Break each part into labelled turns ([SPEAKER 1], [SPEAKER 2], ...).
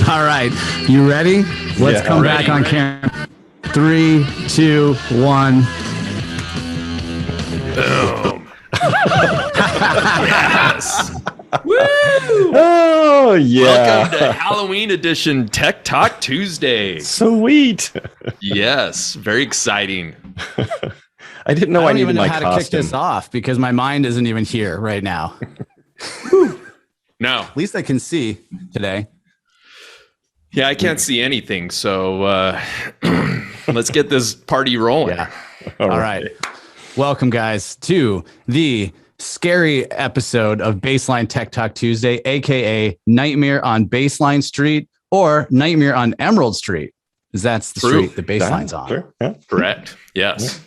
[SPEAKER 1] All right. You ready? Let's come back on camera. 3, 2, 1.
[SPEAKER 2] Boom. Yes. Woo!
[SPEAKER 3] Oh, yeah.
[SPEAKER 2] Welcome to Halloween edition Tech Talk Tuesday.
[SPEAKER 3] Sweet.
[SPEAKER 2] Yes. Very exciting.
[SPEAKER 3] I didn't know I
[SPEAKER 1] don't even
[SPEAKER 3] needed
[SPEAKER 1] know
[SPEAKER 3] my
[SPEAKER 1] how
[SPEAKER 3] costume.
[SPEAKER 1] to kick this off because my mind isn't even here right now.
[SPEAKER 2] No.
[SPEAKER 1] At least I can see today.
[SPEAKER 2] Yeah, I can't see anything. So let's get this party rolling.
[SPEAKER 1] Yeah. All right. Welcome, guys, to the scary episode of Baseline Tech Talk Tuesday, aka Nightmare on Baseline Street or Nightmare on Emerald Street, because that's the street the Baseline's on.
[SPEAKER 3] Sure. Yeah.
[SPEAKER 2] Correct. Yes.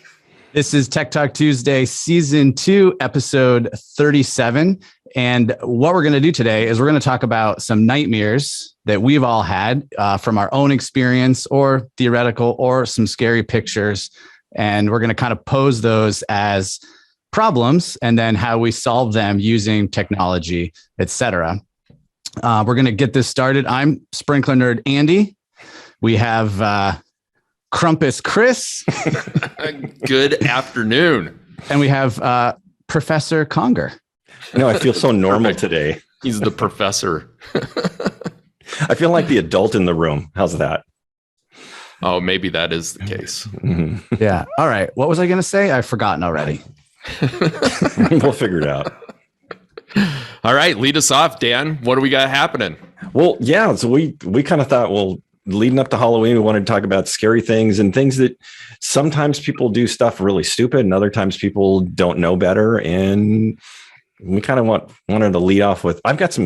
[SPEAKER 1] This is Tech Talk Tuesday, Season 2, Episode 37. And what we're going to do today is we're going to talk about some nightmares that we've all had from our own experience or theoretical or some scary pictures. And we're going to kind of pose those as problems and then how we solve them using technology, etc. We're going to get this started. I'm Sprinkler Nerd Andy. We have Crumpus Chris.
[SPEAKER 2] Good afternoon.
[SPEAKER 1] And we have Professor Conger.
[SPEAKER 3] No, I feel so normal today.
[SPEAKER 2] He's the professor.
[SPEAKER 3] I feel like the adult in the room. How's that?
[SPEAKER 2] Oh, maybe that is the case.
[SPEAKER 3] Mm-hmm.
[SPEAKER 1] Yeah. All right. What was I going to say? I've forgotten already.
[SPEAKER 3] We'll figure it out.
[SPEAKER 2] All right. Lead us off, Dan. What do we got happening?
[SPEAKER 3] Well, yeah. So we kind of thought, well, leading up to Halloween, we wanted to talk about scary things and things that sometimes people do stuff really stupid and other times people don't know better. And we kind of wanted to lead off with, I've got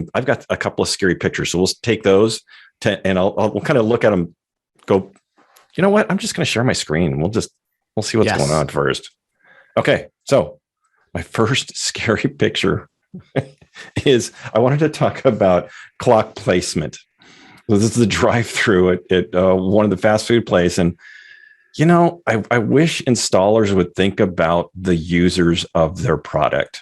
[SPEAKER 3] a couple of scary pictures. So we'll take those and we'll kind of look at them, go, you know what? I'm just going to share my screen. We'll see what's going on first. Okay. So my first scary picture is I wanted to talk about clock placement. So this is the drive-through at one of the fast food places. And, you know, I wish installers would think about the users of their product.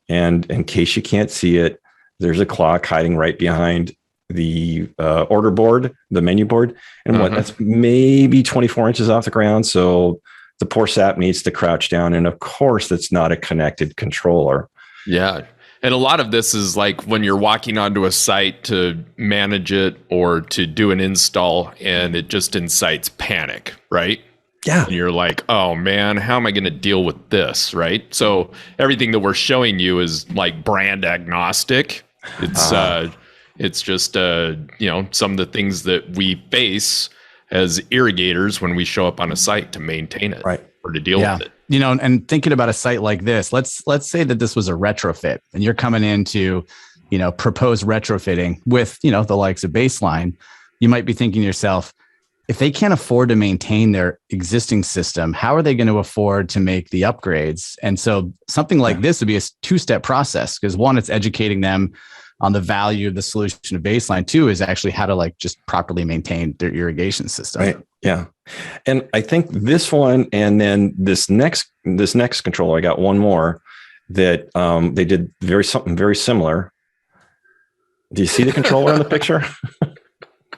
[SPEAKER 3] And in case you can't see it, there's a clock hiding right behind the order board, the menu board. And that's maybe 24 inches off the ground. So the poor sap needs to crouch down. And of course, that's not a connected controller.
[SPEAKER 2] Yeah. And a lot of this is like when you're walking onto a site to manage it or to do an install and it just incites panic, right?
[SPEAKER 3] Yeah.
[SPEAKER 2] And you're like, oh man, how am I going to deal with this? Right. So everything that we're showing you is like brand agnostic. It's just, some of the things that we face as irrigators when we show up on a site to maintain it or to deal with it.
[SPEAKER 1] You know, and thinking about a site like this, let's say that this was a retrofit and you're coming in to, propose retrofitting with, the likes of Baseline. You might be thinking to yourself, if they can't afford to maintain their existing system, how are they going to afford to make the upgrades? And so something like this would be a two-step process because one, it's educating them on the value of the solution of Baseline. Two is actually how to just properly maintain their irrigation system.
[SPEAKER 3] Right. Yeah. And I think this one, and then this next controller, I got one more that they did something very similar. Do you see the controller in the picture?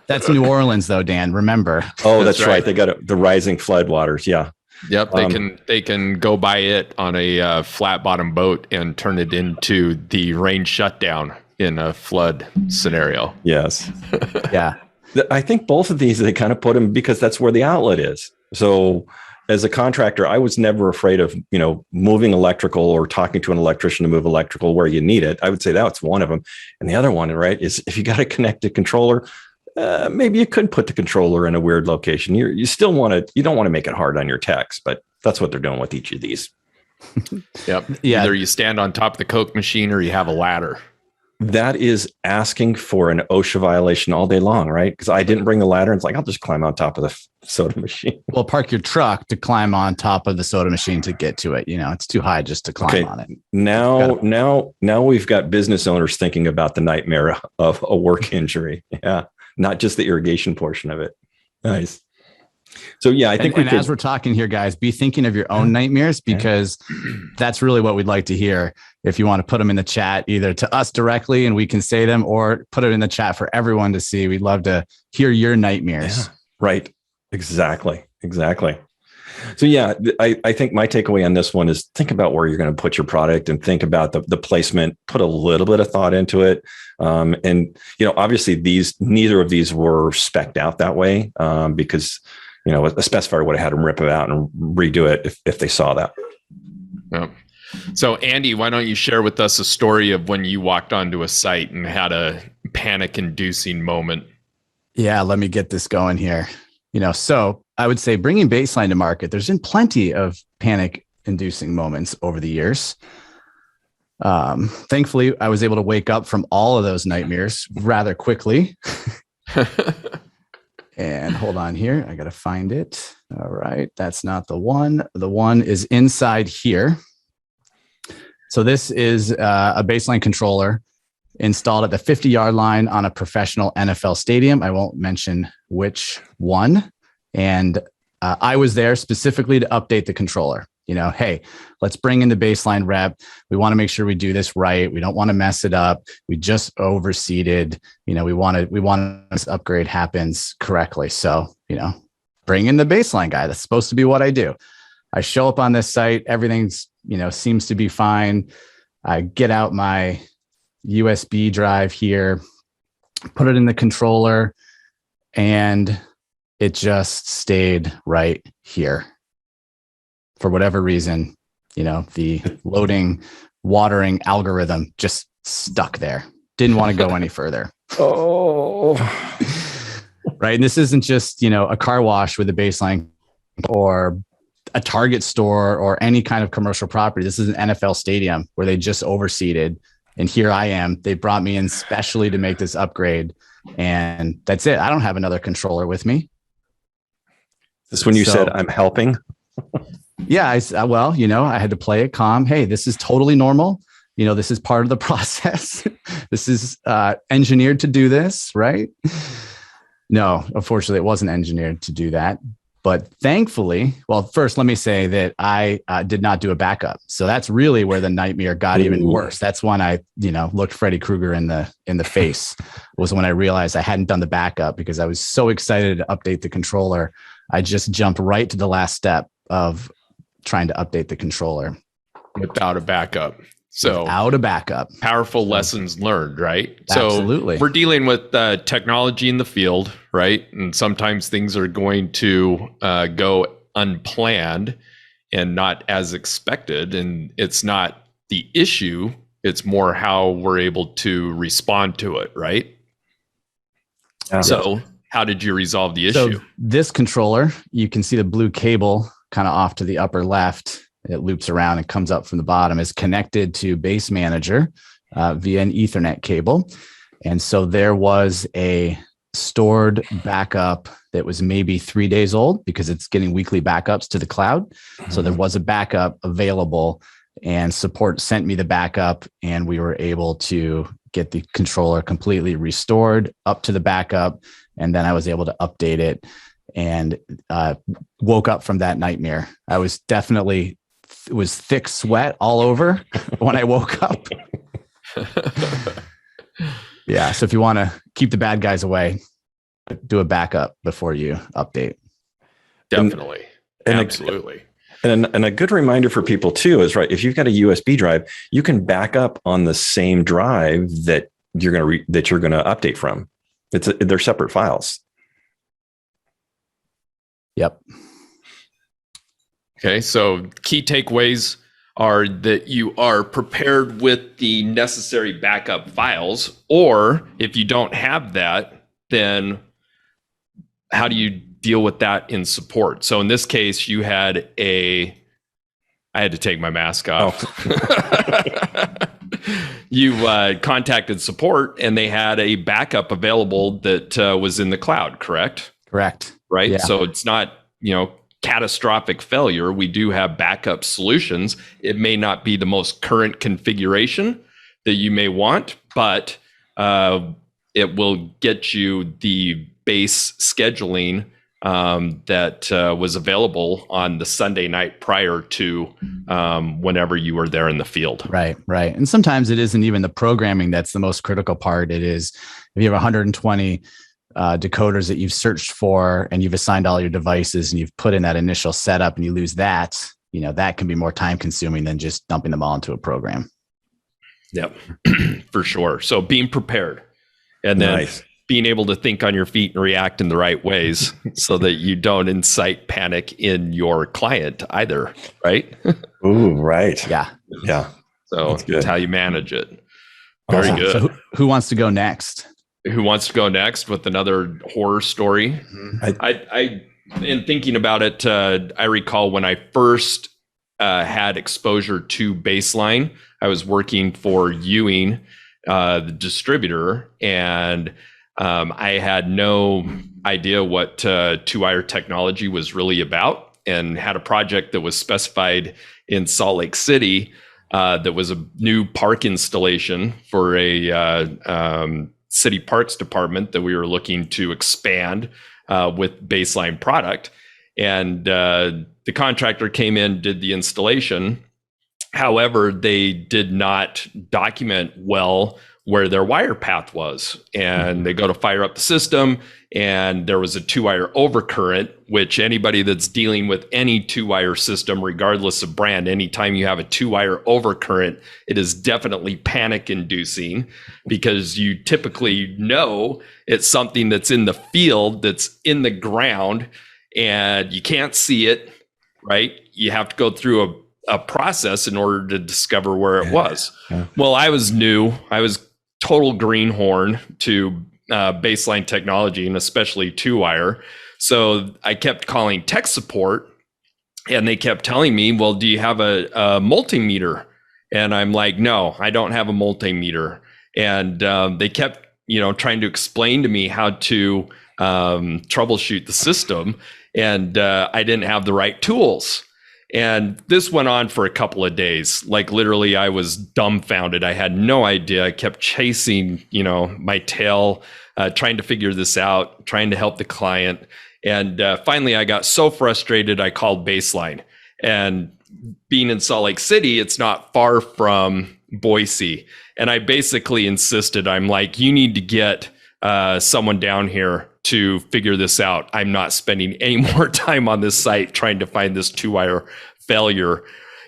[SPEAKER 1] That's New Orleans though, Dan, remember.
[SPEAKER 3] Oh, that's right. They got the rising floodwaters. Yeah.
[SPEAKER 2] Yep. They can go by it on a flat bottom boat and turn it into the rain shutdown in a flood scenario.
[SPEAKER 3] Yes.
[SPEAKER 1] Yeah.
[SPEAKER 3] I think both of these, they kind of put them because that's where the outlet is. So as a contractor, I was never afraid of, moving electrical or talking to an electrician to move electrical where you need it. I would say that's one of them. And the other one, right, is if you got a connected controller, maybe you could put the controller in a weird location. You don't want to make it hard on your techs, but that's what they're doing with each of these.
[SPEAKER 2] Yep. Yeah. Either you stand on top of the Coke machine or you have a ladder.
[SPEAKER 3] That is asking for an OSHA violation all day long, right? Because I didn't bring the ladder. And it's like, I'll just climb on top of the soda machine.
[SPEAKER 1] Well, park your truck to climb on top of the soda machine to get to it. It's too high just to climb on it.
[SPEAKER 3] Now we've got business owners thinking about the nightmare of a work injury. Yeah. Not just the irrigation portion of it. Nice. So yeah, I think
[SPEAKER 1] and as we're talking here, guys, be thinking of your own nightmares, because that's really what we'd like to hear. If you want to put them in the chat, either to us directly and we can say them, or put it in the chat for everyone to see. We'd love to hear your nightmares.
[SPEAKER 3] Yeah, right. Exactly. So yeah, I think my takeaway on this one is think about where you're going to put your product and think about the placement, put a little bit of thought into it. And, obviously neither of these were spec'd out that way because, a specifier would have had them rip it out and redo it if they saw that.
[SPEAKER 2] Yeah. So Andy, why don't you share with us a story of when you walked onto a site and had a panic-inducing moment?
[SPEAKER 1] Yeah, let me get this going here. So I would say bringing baseline to market, there's been plenty of panic-inducing moments over the years. Thankfully, I was able to wake up from all of those nightmares rather quickly. And hold on here. I got to find it. All right. That's not the one. The one is inside here. So this is a baseline controller installed at the 50-yard line on a professional NFL stadium. I won't mention which one. And I was there specifically to update the controller. Hey, let's bring in the baseline rep. We want to make sure we do this right. We don't want to mess it up. We just overseeded. We want this upgrade happens correctly. So, bring in the baseline guy. That's supposed to be what I do. I show up on this site. Everything's, seems to be fine. I get out my USB drive here, put it in the controller, and it just stayed right here. For whatever reason, the loading, watering algorithm just stuck there. Didn't want to go any further.
[SPEAKER 3] Oh,
[SPEAKER 1] right. And this isn't just, a car wash with a baseline or a Target store or any kind of commercial property. This is an NFL stadium where they just overseeded. And here I am. They brought me in specially to make this upgrade. And that's it. I don't have another controller with me.
[SPEAKER 3] This when you said I'm helping?
[SPEAKER 1] Yeah. I had to play it calm. Hey, this is totally normal. This is part of the process. This is engineered to do this, right? No, unfortunately, it wasn't engineered to do that. But thankfully, well, first, let me say that I did not do a backup. So that's really where the nightmare got even worse. That's when I, looked Freddy Krueger in the face, was when I realized I hadn't done the backup because I was so excited to update the controller. I just jumped right to the last step of trying to update the controller
[SPEAKER 2] without a backup. So
[SPEAKER 1] without a backup.
[SPEAKER 2] Powerful lessons learned, right?
[SPEAKER 1] Absolutely.
[SPEAKER 2] So we're dealing with technology in the field, right? And sometimes things are going to go unplanned and not as expected. And it's not the issue. It's more how we're able to respond to it, right? So how did you resolve the issue?
[SPEAKER 1] So this controller, you can see the blue cable kind of off to the upper left. It loops around and comes up from the bottom, is connected to Base Manager via an Ethernet cable. And so there was a stored backup that was maybe 3 days old because it's getting weekly backups to the cloud. Mm-hmm. So there was a backup available, and support sent me the backup, and we were able to get the controller completely restored up to the backup. And then I was able to update it and woke up from that nightmare. I was definitely, it was thick sweat all over when I woke up. Yeah. So if you want to keep the bad guys away, do a backup before you update.
[SPEAKER 2] Definitely.
[SPEAKER 3] Absolutely. And a good reminder for people too is, right, if you've got a USB drive, you can back up on the same drive that you're going to update from. They're separate files.
[SPEAKER 1] Yep.
[SPEAKER 2] Okay, so key takeaways are that you are prepared with the necessary backup files, or if you don't have that, then how do you deal with that in support? So in this case, I had to take my mask off. Oh. You contacted support and they had a backup available that was in the cloud, correct?
[SPEAKER 1] Correct.
[SPEAKER 2] Right.
[SPEAKER 1] Yeah.
[SPEAKER 2] So it's not, catastrophic failure. We do have backup solutions. It may not be the most current configuration that you may want, but it will get you the base scheduling that was available on the Sunday night prior to whenever you were there in the field.
[SPEAKER 1] Right. And sometimes it isn't even the programming that's the most critical part. It is if you have 120 decoders that you've searched for and you've assigned all your devices and you've put in that initial setup and you lose that, that can be more time consuming than just dumping them all into a program.
[SPEAKER 2] Yep, for sure. So being prepared and then being able to think on your feet and react in the right ways so that you don't incite panic in your client either, right?
[SPEAKER 3] Ooh, right.
[SPEAKER 1] Yeah.
[SPEAKER 2] So that's how you manage it. Very good.
[SPEAKER 1] So who wants to go next?
[SPEAKER 2] Who wants to go next with another horror story?
[SPEAKER 3] Mm-hmm.
[SPEAKER 2] I in thinking about it, I recall when I first had exposure to Baseline, I was working for Ewing, the distributor, and I had no idea what two-wire technology was really about, and had a project that was specified in Salt Lake City that was a new park installation for a city parks department that we were looking to expand with Baseline product. And the contractor came in, did the installation. However, they did not document well where their wire path was. And they go to fire up the system, and there was a two-wire overcurrent, which anybody that's dealing with any two-wire system, regardless of brand, anytime you have a two-wire overcurrent, it is definitely panic-inducing, because you typically know it's something that's in the field, that's in the ground, and you can't see it, right? You have to go through a process in order to discover where it was. Well, I was new. I was total greenhorn to Baseline technology, and especially two-wire. So I kept calling tech support, and they kept telling me, well, do you have a multimeter? And I'm like, no, I don't have a multimeter. And they kept, trying to explain to me how to troubleshoot the system. And I didn't have the right tools. And this went on for a couple of days. Like literally, I was dumbfounded. I had no idea. I kept chasing, my tail, trying to figure this out, trying to help the client. And finally, I got so frustrated, I called Baseline. And being in Salt Lake City, it's not far from Boise. And I basically insisted, I'm like, you need to get someone down here to figure this out. I'm not spending any more time on this site trying to find this two-wire failure.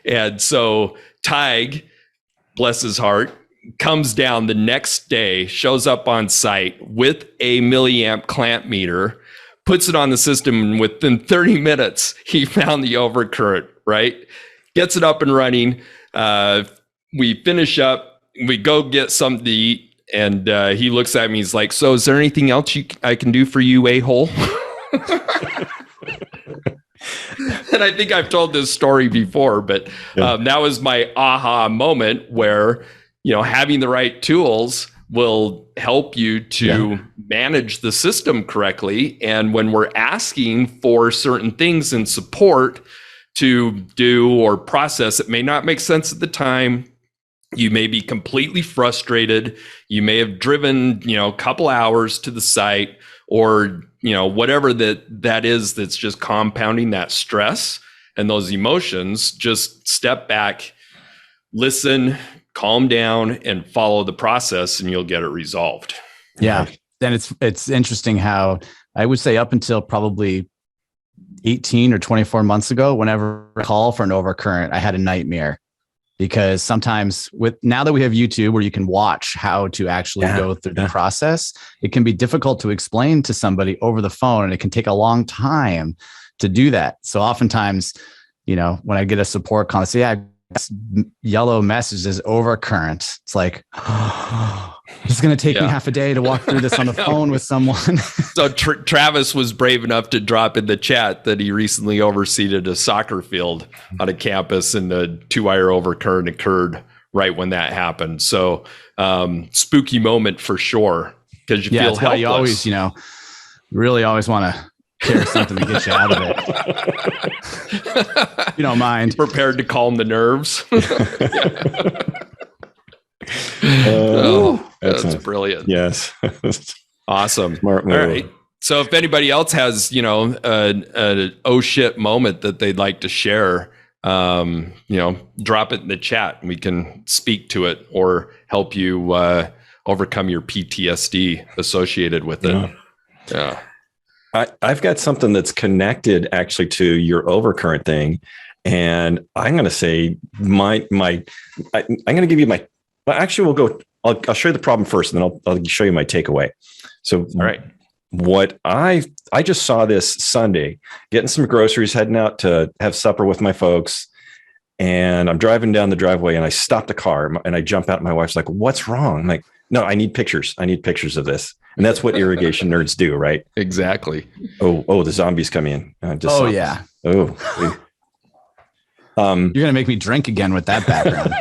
[SPEAKER 2] And so Tig, bless his heart, comes down the next day, shows up on site with a milliamp clamp meter, puts it on the system, and within 30 minutes, he found the overcurrent, right? Gets it up and running. We finish up, we go get something to eat. And he looks at me, he's like, so is there anything else I can do for you, a-hole? And I think I've told this story before, but that was my aha moment where, having the right tools will help you to manage the system correctly. And when we're asking for certain things in support to do or process, it may not make sense at the time. You may be completely frustrated. You may have driven, a couple hours to the site, or, whatever that is that's just compounding that stress and those emotions. Just step back, listen, calm down, and follow the process, and you'll get it resolved.
[SPEAKER 1] Yeah. Then it's interesting how I would say up until probably 18 or 24 months ago, whenever I call for an overcurrent, I had a nightmare. Because sometimes now that we have YouTube where you can watch how to actually go through the process, it can be difficult to explain to somebody over the phone, and it can take a long time to do that. So oftentimes, when I get a support call, I say, yellow message is overcurrent. It's like, it's going to take me half a day to walk through this on the phone with someone.
[SPEAKER 2] So Travis was brave enough to drop in the chat that he recently overseeded a soccer field on a campus, and the two-wire overcurrent occurred right when that happened. So spooky moment for sure, because you feel helpless.
[SPEAKER 1] Why you always, really always want to carry something to get you out of it. You don't mind.
[SPEAKER 2] Prepared to calm the nerves. That's brilliant.
[SPEAKER 3] Yes.
[SPEAKER 2] Awesome.
[SPEAKER 3] Smart move.
[SPEAKER 2] All right. So if anybody else has, an oh shit moment that they'd like to share, drop it in the chat and we can speak to it or help you overcome your PTSD associated with it. Yeah.
[SPEAKER 3] I've got something that's connected actually to your overcurrent thing. And I'm going to say I'm going to give you actually I'll show you the problem first and then I'll show you my takeaway. So,
[SPEAKER 2] all right.
[SPEAKER 3] What I just saw this Sunday, getting some groceries, heading out to have supper with my folks. And I'm driving down the driveway and I stop the car and I jump out. My wife's like, what's wrong? I'm like, no, I need pictures. I need pictures of this. And that's what irrigation nerds do, right?
[SPEAKER 2] Exactly.
[SPEAKER 3] Oh, the zombies come in.
[SPEAKER 1] Yeah.
[SPEAKER 3] Oh,
[SPEAKER 1] you're going to make me drink again with that background.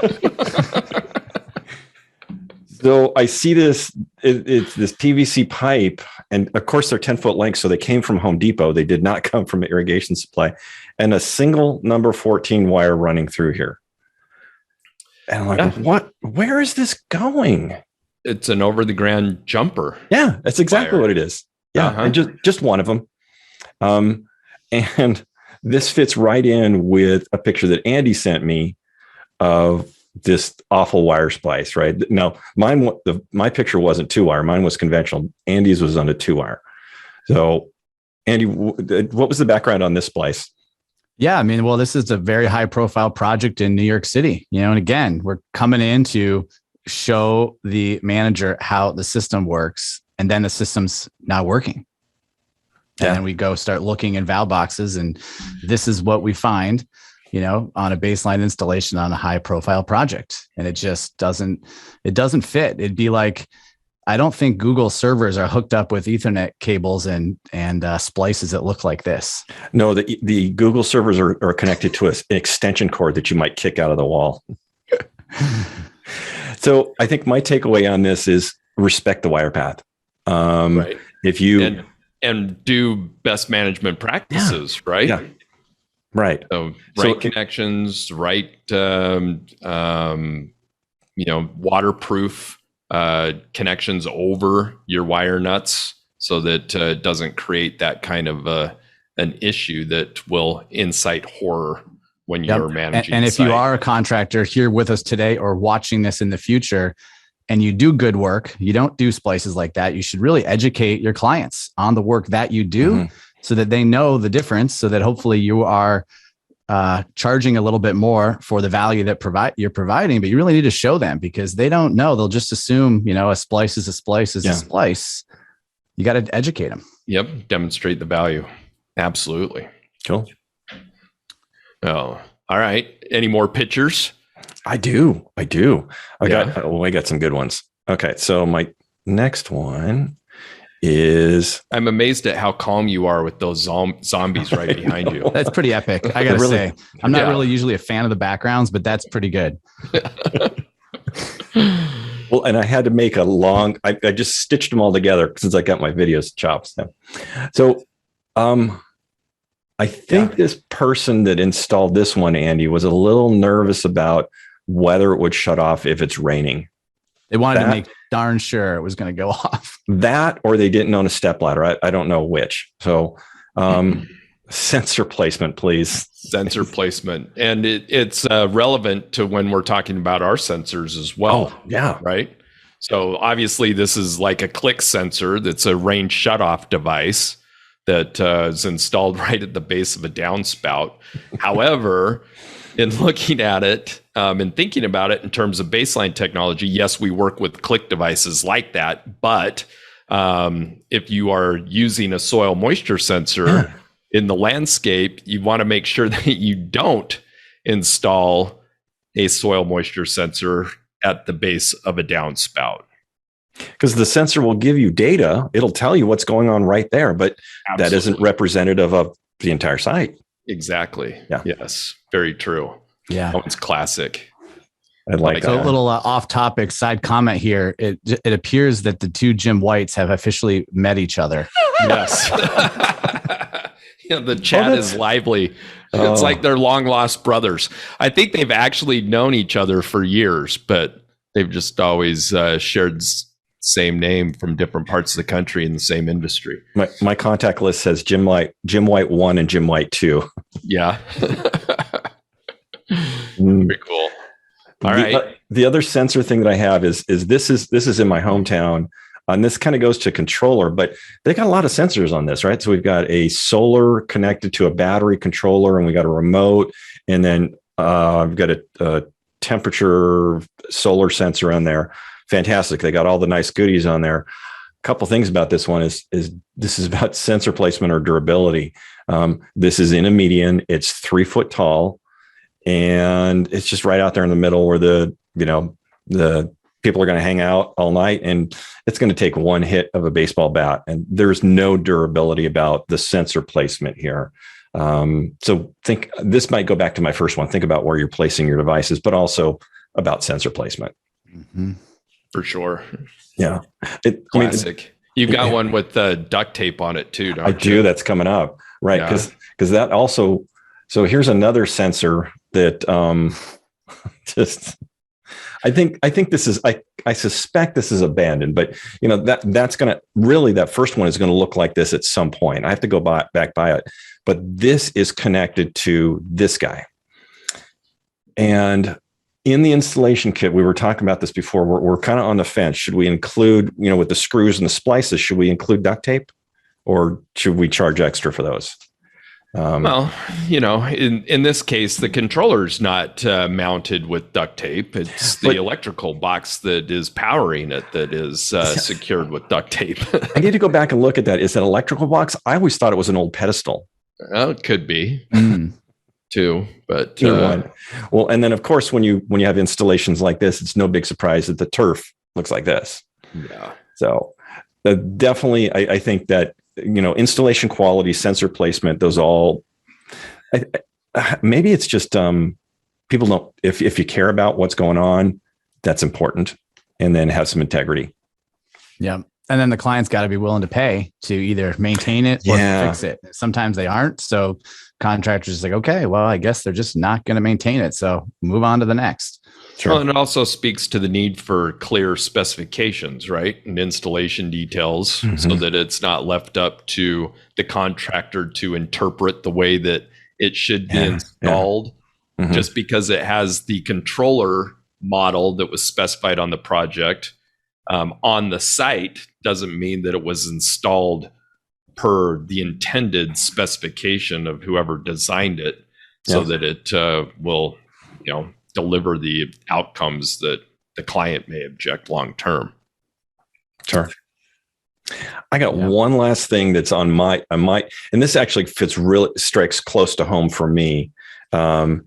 [SPEAKER 3] So I see this, it's this PVC pipe, and of course they're 10-foot lengths. So they came from Home Depot. They did not come from an irrigation supply, and a single number 14 wire running through here. And I'm like, what, where is this going?
[SPEAKER 2] It's an over the ground jumper.
[SPEAKER 3] Yeah, that's exactly
[SPEAKER 2] wire.
[SPEAKER 3] What it is. Yeah. And just one of them. And this fits right in with a picture that Andy sent me of this awful wire splice, right? Now, my picture wasn't 2-wire. Mine was conventional. Andy's was on a 2-wire. So, Andy, what was the background on this splice?
[SPEAKER 1] Yeah, I mean, well, this is a very high profile project in New York City, and again, we're coming in to show the manager how the system works, and then the system's not working. And then we go start looking in valve boxes, and this is what we find, on a baseline installation on a high profile project. And it just doesn't fit. It'd be like, I don't think Google servers are hooked up with Ethernet cables and splices that look like this.
[SPEAKER 3] No, the Google servers are connected to an extension cord that you might kick out of the wall. So I think my takeaway on this is respect the wire path.
[SPEAKER 2] Right.
[SPEAKER 3] If you
[SPEAKER 2] and do best management practices, right?
[SPEAKER 3] Yeah. Right.
[SPEAKER 2] So connections, waterproof connections over your wire nuts so that it doesn't create that kind of an issue that will incite horror when you're managing.
[SPEAKER 1] And if you are a contractor here with us today or watching this in the future, and you do good work, you don't do splices like that, you should really educate your clients on the work that you do so that they know the difference, so that hopefully you are charging a little bit more for the value that you're providing, but you really need to show them because they don't know. They'll just assume, a splice is a splice is a splice. You got to educate them.
[SPEAKER 2] Yep. Demonstrate the value. Absolutely.
[SPEAKER 3] Cool.
[SPEAKER 2] Oh, all right. Any more pictures?
[SPEAKER 3] I do. I got some good ones. Okay. So my next one is,
[SPEAKER 2] I'm amazed at how calm you are with those zombies right behind you.
[SPEAKER 1] That's pretty epic. I gotta say, I'm not really usually a fan of the backgrounds, but that's pretty good.
[SPEAKER 3] Well, and I had to make I just stitched them all together since I got my videos chopped. So, I think this person that installed this one, Andy, was a little nervous about whether it would shut off if it's raining.
[SPEAKER 1] They wanted to make darn sure it was going to go off.
[SPEAKER 3] That, or they didn't own a stepladder. I don't know which. So, sensor placement, please.
[SPEAKER 2] Sensor placement. And it's relevant to when we're talking about our sensors as well.
[SPEAKER 3] Oh, yeah.
[SPEAKER 2] Right. So obviously this is like a click sensor that's a range shutoff device that is installed right at the base of a downspout. However, in looking at it and thinking about it in terms of baseline technology, yes, we work with click devices like that. But if you are using a soil moisture sensor in the landscape, you want to make sure that you don't install a soil moisture sensor at the base of a downspout.
[SPEAKER 3] Because the sensor will give you data. It'll tell you what's going on right there, but that isn't representative of the entire site.
[SPEAKER 2] Exactly.
[SPEAKER 3] Yeah.
[SPEAKER 2] Yes. Very true.
[SPEAKER 1] Yeah.
[SPEAKER 2] That one's classic.
[SPEAKER 3] I like
[SPEAKER 1] so a little off-topic side comment here. It appears that the two Jim Whites have officially met each other.
[SPEAKER 2] Yes. The chat is lively. It's like they're long-lost brothers. I think they've actually known each other for years, but they've just always shared same name from different parts of the country in the same industry.
[SPEAKER 3] My contact list says Jim White 1 and Jim White 2.
[SPEAKER 2] Yeah. Very cool. All right.
[SPEAKER 3] The other sensor thing that I have is this is in my hometown. And this kind of goes to controller, but they got a lot of sensors on this, right? So we've got a solar connected to a battery controller, and we got a remote, and then I've got a temperature solar sensor on there. Fantastic. They got all the nice goodies on there. A couple things about this one is this is about sensor placement or durability. This is in a median. It's 3 foot tall, and it's just right out there in the middle where the people are going to hang out all night, and it's going to take one hit of a baseball bat. And there's no durability about the sensor placement here. So this might go back to my first one. Think about where you're placing your devices, but also about sensor placement.
[SPEAKER 1] Mm-hmm.
[SPEAKER 2] For sure.
[SPEAKER 3] Yeah.
[SPEAKER 2] Classic. You've got one with duct tape on it too, don't you?
[SPEAKER 3] I do. That's coming up. Right. Because that also, so here's another sensor that just, I think this is, I suspect this is abandoned, but that's going to really, that first one is going to look like this at some point. I have to go back by it, but this is connected to this guy. And in the installation kit, we were talking about this before, we're kind of on the fence. Should we include, with the screws and the splices, should we include duct tape, or should we charge extra for those?
[SPEAKER 2] Well, in this case, the controller's not mounted with duct tape. It's the electrical box that is powering it that is secured with duct tape.
[SPEAKER 3] I need to go back and look at that. Is that electrical box? I always thought it was an old pedestal.
[SPEAKER 2] Well, it could be too, but
[SPEAKER 3] well, and then of course, when you have installations like this, it's no big surprise that the turf looks like this.
[SPEAKER 2] Yeah.
[SPEAKER 3] So definitely, I think that installation quality, sensor placement, those all, maybe it's just people don't, if you care about what's going on, that's important, and then have some integrity.
[SPEAKER 1] Yeah. And then the client's got to be willing to pay to either maintain it or fix it. Sometimes they aren't. So contractors are like, okay, well, I guess they're just not going to maintain it. So move on to the next.
[SPEAKER 2] Sure. Well, and it also speaks to the need for clear specifications, right? And installation details, so that it's not left up to the contractor to interpret the way that it should be installed. Yeah. Just because it has the controller model that was specified on the project on the site doesn't mean that it was installed per the intended specification of whoever designed it, so that it will, deliver the outcomes that the client may object long term.
[SPEAKER 3] Sure. I got one last thing that's on my, and this actually strikes close to home for me. And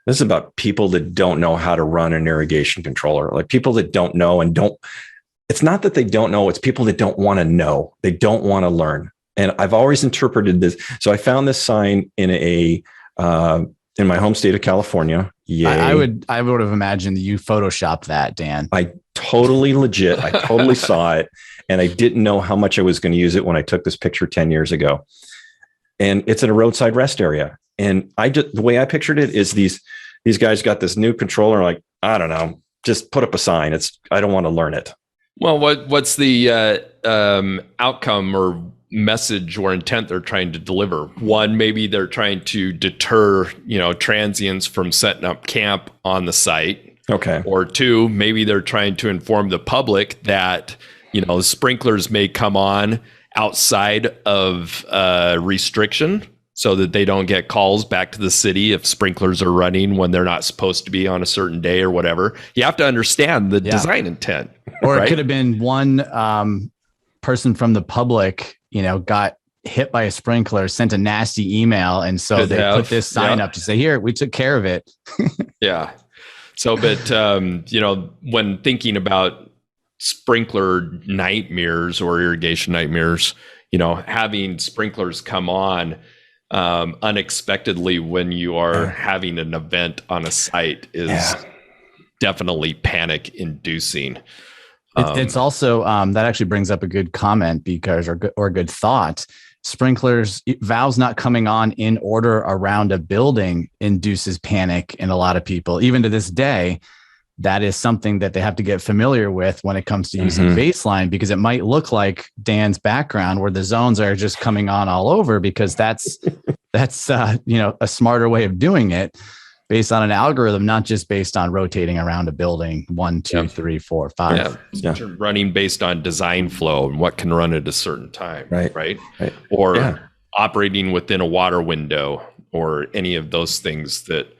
[SPEAKER 3] this is about people that don't know how to run an irrigation controller, like people that don't know it's not that they don't know, it's people that don't want to know. They don't want to learn. And I've always interpreted this. So I found this sign in in my home state of California. Yay.
[SPEAKER 1] I would have imagined that you photoshopped that, Dan.
[SPEAKER 3] I totally saw it, and I didn't know how much I was going to use it when I took this picture 10 years ago. And it's in a roadside rest area. And the way I pictured it is these guys got this new controller, like, I don't know, just put up a sign. I don't want to learn it.
[SPEAKER 2] Well, what's the outcome or message or intent they're trying to deliver? One, maybe they're trying to deter, transients from setting up camp on the site.
[SPEAKER 3] Okay.
[SPEAKER 2] Or two, maybe they're trying to inform the public that, sprinklers may come on outside of restriction, so that they don't get calls back to the city if sprinklers are running when they're not supposed to be on a certain day or whatever. You have to understand the design intent.
[SPEAKER 1] Or it could have been one person from the public, got hit by a sprinkler, sent a nasty email. And so they put this sign up to say, here, we took care of it.
[SPEAKER 2] Yeah. So, but, when thinking about sprinkler nightmares or irrigation nightmares, having sprinklers come on unexpectedly when you are having an event on a site is definitely panic inducing.
[SPEAKER 1] It's also that actually brings up a good comment or a good thought. Sprinklers, valves not coming on in order around a building induces panic in a lot of people. Even to this day, that is something that they have to get familiar with when it comes to using baseline, because it might look like Dan's background where the zones are just coming on all over, because that's a smarter way of doing it based on an algorithm, not just based on rotating around a building 1, 2, 3, 4, 5.
[SPEAKER 2] Running based on design flow and what can run at a certain time, right? Or operating within a water window, or any of those things that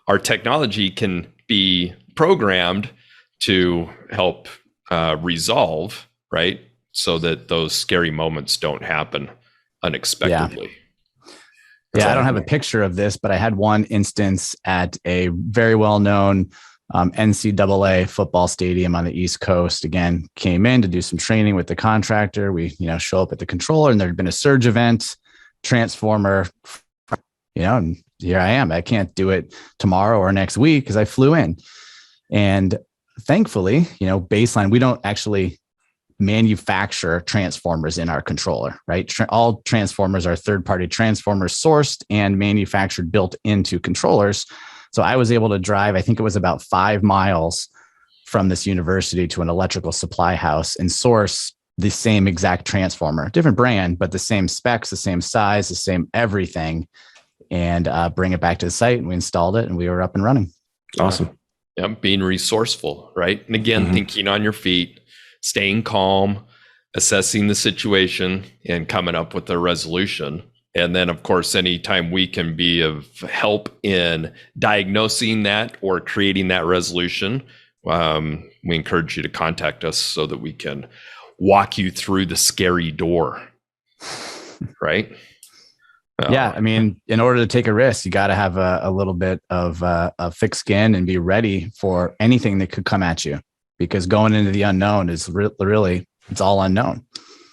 [SPEAKER 2] our technology can be programmed to help resolve, right? So that those scary moments don't happen unexpectedly.
[SPEAKER 1] Yeah, I don't have a picture of this, but I had one instance at a very well-known NCAA football stadium on the East Coast. Again, came in to do some training with the contractor. We, show up at the controller, and there had been a surge event, transformer, and here I am. I can't do it tomorrow or next week because I flew in. And thankfully, baseline, we don't actually manufacture transformers in our controller, right? All transformers are third-party transformers sourced and manufactured, built into controllers. So I was able to drive, I think it was about 5 miles from this university to an electrical supply house and source the same exact transformer, different brand, but the same specs, the same size, the same everything, and bring it back to the site. And we installed it and we were up and running.
[SPEAKER 3] Awesome.
[SPEAKER 2] Yeah, being resourceful, right? And again, thinking on your feet, staying calm, assessing the situation, and coming up with a resolution. And then, of course, anytime we can be of help in diagnosing that or creating that resolution, we encourage you to contact us so that we can walk you through the scary door, right?
[SPEAKER 1] Yeah, I mean, in order to take a risk, you got to have a little bit of a thick skin and be ready for anything that could come at you, because going into the unknown is really, it's all unknown.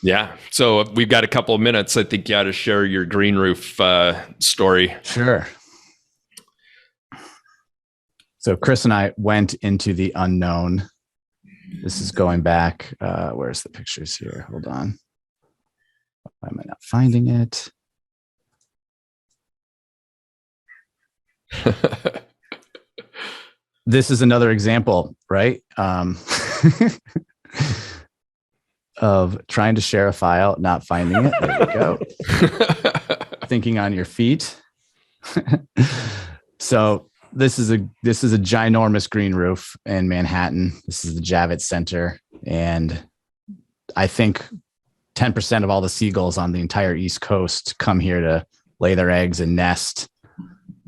[SPEAKER 2] Yeah. So we've got a couple of minutes. I think you ought to share your green roof story.
[SPEAKER 1] Sure. So Chris and I went into the unknown. This is going back. Where's the pictures here? Hold on. Why am I not finding it? This is another example, right? Of trying to share a file, not finding it. There you go. Thinking on your feet. So this is a ginormous green roof in Manhattan. This is the Javits Center, and I think 10% of all the seagulls on the entire East Coast come here to lay their eggs and nest.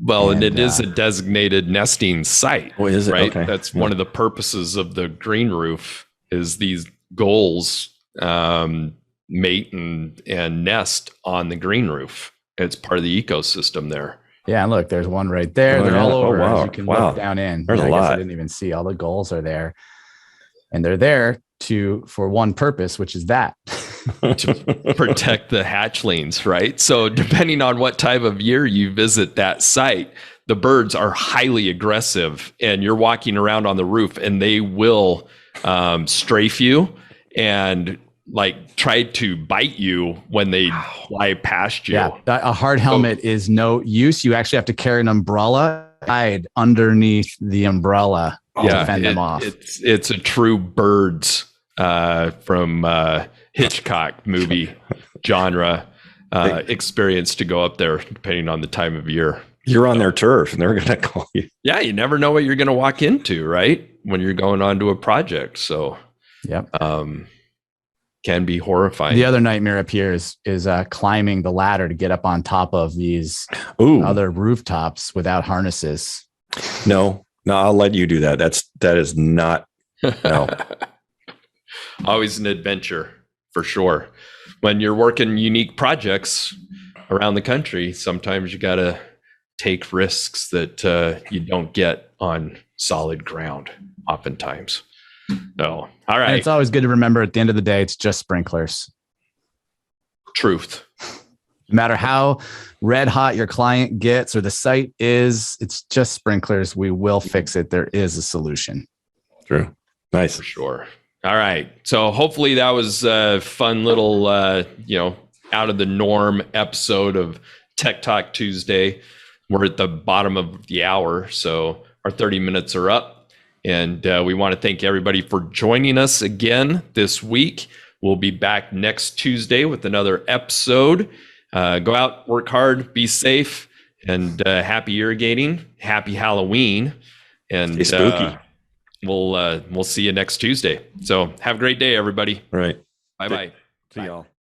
[SPEAKER 2] Well, and it is a designated nesting site.
[SPEAKER 3] Oh, is it?
[SPEAKER 2] Right?
[SPEAKER 3] Okay.
[SPEAKER 2] That's one of the purposes of the green roof, is these gulls mate and nest on the green roof. It's part of the ecosystem there.
[SPEAKER 1] Yeah, and look, there's one right there. They're all over.
[SPEAKER 3] Wow.
[SPEAKER 1] As you can look down in.
[SPEAKER 3] There's a
[SPEAKER 1] I
[SPEAKER 3] lot.
[SPEAKER 1] guess I didn't even see all the gulls are there, and they're there for one purpose, which is that.
[SPEAKER 2] To protect the hatchlings, right? So depending on what time of year you visit that site, the birds are highly aggressive, and you're walking around on the roof and they will strafe you and try to bite you when they fly past you.
[SPEAKER 1] Yeah, a hard helmet is no use. You actually have to carry an umbrella hide underneath the umbrella to fend them off.
[SPEAKER 2] It's a true birds from Hitchcock movie genre experience to go up there, depending on the time of year.
[SPEAKER 3] You're on their turf and they're going to call you.
[SPEAKER 2] Yeah, you never know what you're going to walk into, right? When you're going onto a project. So,
[SPEAKER 1] yep.
[SPEAKER 2] Can be horrifying.
[SPEAKER 1] The other nightmare up here is climbing the ladder to get up on top of these other rooftops without harnesses.
[SPEAKER 3] No, I'll let you do that. That is not. No.
[SPEAKER 2] Always an adventure, for sure. When you're working unique projects around the country, sometimes you got to take risks that you don't get on solid ground, oftentimes. So, all right.
[SPEAKER 1] And it's always good to remember, at the end of the day, it's just sprinklers.
[SPEAKER 2] Truth.
[SPEAKER 1] No matter how red hot your client gets or the site is, it's just sprinklers. We will fix it. There is a solution.
[SPEAKER 3] True. Nice.
[SPEAKER 2] For sure. All right. So hopefully that was a fun little, out of the norm episode of Tech Talk Tuesday. We're at the bottom of the hour, so our 30 minutes are up. And we want to thank everybody for joining us again this week. We'll be back next Tuesday with another episode. Go out, work hard, be safe, and happy irrigating. Happy Halloween. And
[SPEAKER 3] stay spooky.
[SPEAKER 2] We'll see you next Tuesday. So have a great day, everybody.
[SPEAKER 3] All right.
[SPEAKER 2] Bye-bye.
[SPEAKER 3] See y'all.